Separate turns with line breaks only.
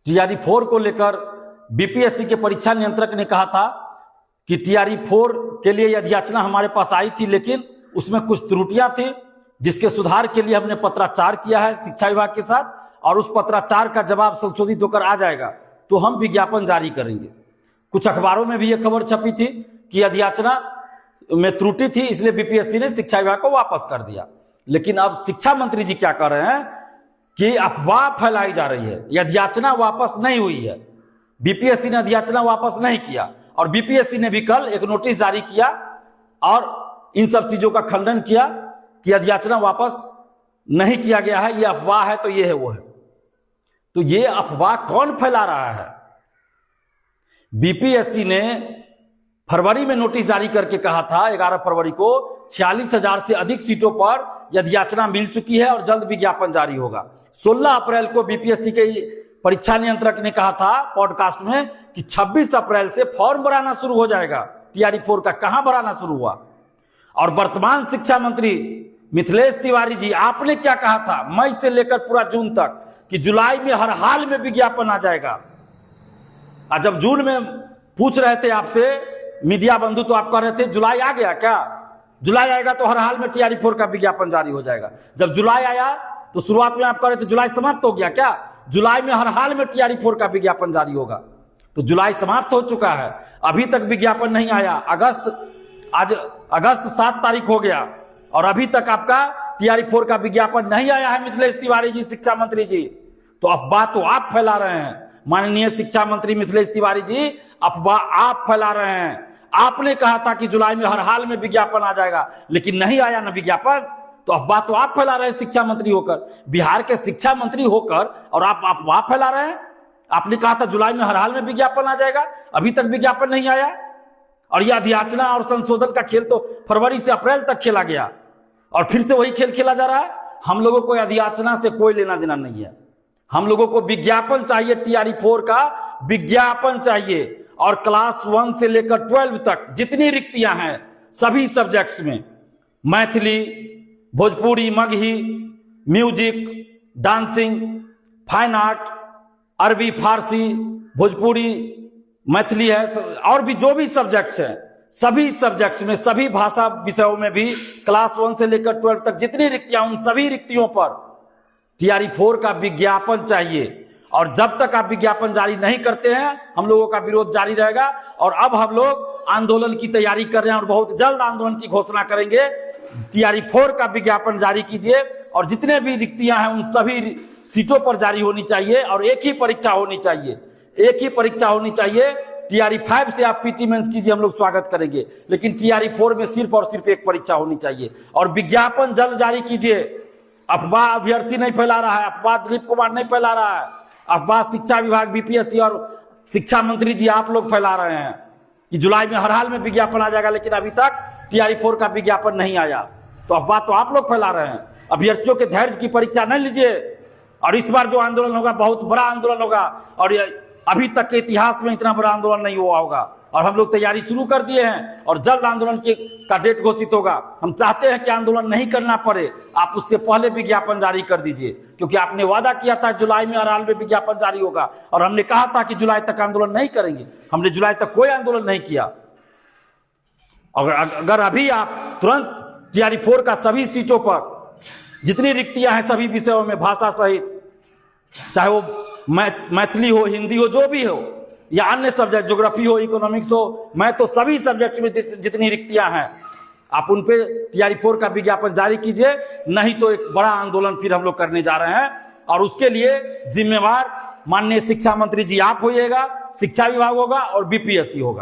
TRE 4 को लेकर BPSC के परीक्षा नियंत्रक ने कहा था कि टीआरई 4 के लिए यह याचना हमारे पास आई थी, लेकिन उसमें कुछ त्रुटियां थी, जिसके सुधार के लिए हमने पत्राचार किया है शिक्षा विभाग के साथ, और उस पत्राचार का जवाब संशोधित होकर आ जाएगा तो हम विज्ञापन जारी करेंगे। कुछ अखबारों में भी यह खबर छपी थी कि याचना में त्रुटि थी, इसलिए बीपीएससी ने शिक्षा विभाग को वापस कर दिया। लेकिन अब शिक्षा मंत्री जी क्या कर रहे हैं कि अफवाह फैलाई जा रही है, याचना वापस नहीं हुई है, बीपीएससी ने याचना वापस नहीं किया, और बीपीएससी ने भी कल एक नोटिस जारी किया और इन सब चीजों का खंडन किया कि याचना वापस नहीं किया गया है, ये अफवाह है, तो ये है वो है। तो ये अफवाह कौन फैला रहा है? बीपीएससी ने फरवरी में नोटिस जारी करके कहा था 11 फरवरी को 46,000 से अधिक सीटों पर याचना मिल चुकी है और जल्द विज्ञापन जारी होगा। 16 अप्रैल को बीपीएससी के परीक्षा नियंत्रक ने कहा था पॉडकास्ट में कि 26 अप्रैल से फॉर्म भराना शुरू हो जाएगा। टीआरई 4 का कहां भराना शुरू हुआ? और वर्तमान शिक्षा मंत्री मिथिलेश तिवारी जी, आपने क्या कहा था मई से लेकर पूरा जून तक कि जुलाई में हर हाल में विज्ञापन आ जाएगा। और जब जून में पूछ रहे थे आपसे मीडिया बंधु तो आप कह रहे थे जुलाई आ गया क्या? जुलाई आएगा तो हर हाल में टीआरई 4 का विज्ञापन जारी हो जाएगा। जब जुलाई आया तो शुरुआत में आप कह रहे थे जुलाई समाप्त हो गया क्या? जुलाई में हर हाल में टीआरई 4 का विज्ञापन जारी होगा। तो जुलाई समाप्त हो चुका है, अभी तक विज्ञापन नहीं आया। आज अगस्त 7 तारीख हो गया और अभी तक आपका टीआरई 4 का विज्ञापन नहीं आया है। मिथिलेश तिवारी जी, शिक्षा मंत्री जी, तो अफवाह तो आप फैला रहे हैं। माननीय शिक्षा मंत्री मिथिलेश तिवारी जी, अफवाह आप फैला रहे हैं। आपने कहा था कि जुलाई में हर हाल में विज्ञापन आ जाएगा, लेकिन नहीं आया ना विज्ञापन, तो अफवाह तो आप फैला रहे हैं शिक्षा मंत्री होकर, बिहार के शिक्षा मंत्री होकर, और आप अफवाह फैला रहे हैं। आपने कहा था जुलाई में हर हाल में विज्ञापन आ जाएगा, अभी तक विज्ञापन नहीं आया। और यह याचना और संशोधन का खेल तो फरवरी से अप्रैल तक खेला गया और फिर से वही खेल खेला जा रहा है। हम लोगों को याचना से कोई लेना देना नहीं है, हम लोगों को विज्ञापन चाहिए, टीआरई 4 का विज्ञापन चाहिए। और क्लास 1 से लेकर 12 तक जितनी रिक्तियां हैं सभी सब्जेक्ट्स में, Maithili, Bhojpuri, Magahi, music, dancing, fine art, अरबी, फारसी, भोजपुरी, मैथिली है, और भी जो भी सब्जेक्ट्स हैं, सभी सब्जेक्ट्स में, सभी भाषा विषयों में भी क्लास 1 से लेकर 12 तक जितनी रिक्तियां, उन सभी रिक्तियों पर टीआरई 4 का विज्ञापन चाहिए। और जब तक आप विज्ञापन जारी नहीं करते हैं, हम लोगों का विरोध जारी रहेगा। और अब हम लोग आंदोलन की तैयारी कर रहे हैं और बहुत जल्द आंदोलन की घोषणा करेंगे। टीआरई 4 का विज्ञापन जारी कीजिए और जितने भी रिक्तियां हैं उन सभी सीटों पर जारी होनी चाहिए और एक ही परीक्षा होनी चाहिए, एक ही परीक्षा होनी चाहिए। टीआरई 5 से आप पीटी मेंस कीजिए, हम लोग स्वागत करेंगे, लेकिन टीआरई 4 में सिर्फ और सिर्फ एक परीक्षा होनी चाहिए। और विज्ञापन जल्द जारी कीजिए। अफवाह अभ्यर्थी नहीं फैला रहा है, अफवाह दिलीप कुमार नहीं फैला रहा है, अफवाह शिक्षा विभाग, बीपीएससी और शिक्षा मंत्री जी आप लोग फैला रहे हैं कि जुलाई में हर हाल में विज्ञापन आ जाएगा, लेकिन अभी तक टीआरई 4 का विज्ञापन नहीं आया। तो अफवाह तो आप लोग फैला रहे हैं। अभ्यर्थियों के धैर्य की परीक्षा नहीं लीजिए और इस बार जो आंदोलन होगा बहुत बड़ा आंदोलन होगा और अभी तक के इतिहास में इतना बड़ा आंदोलन नहीं हुआ होगा। और हम लोग तैयारी शुरू कर दिए हैं और जल्द आंदोलन का डेट घोषित होगा। हम चाहते हैं कि आंदोलन नहीं करना पड़े, आप उससे पहले विज्ञापन जारी कर दीजिए, क्योंकि आपने वादा किया था जुलाई में हर हाल में विज्ञापन जारी होगा और हमने कहा था कि जुलाई तक आंदोलन नहीं करेंगे। हमने जुलाई तक कोई आंदोलन नहीं किया। अगर अभी आप तुरंत टीआरई 4 का सभी सीटों पर जितनी रिक्तियां हैं सभी विषयों में, भाषा सहित, चाहे वो मैथिली हो, हिंदी हो, जो भी हो, या अन्य सब्जेक्ट, ज्योग्राफी हो, इकोनॉमिक्स हो, मैं तो सभी सब्जेक्ट में जितनी रिक्तियां हैं आप उन पे टीआरई 4 का विज्ञापन जारी कीजिए, नहीं तो एक बड़ा आंदोलन फिर हम लोग करने जा रहे हैं। और उसके लिए जिम्मेवार माननीय शिक्षा मंत्री जी आप होइएगा, शिक्षा विभाग होगा और बीपीएससी होगा।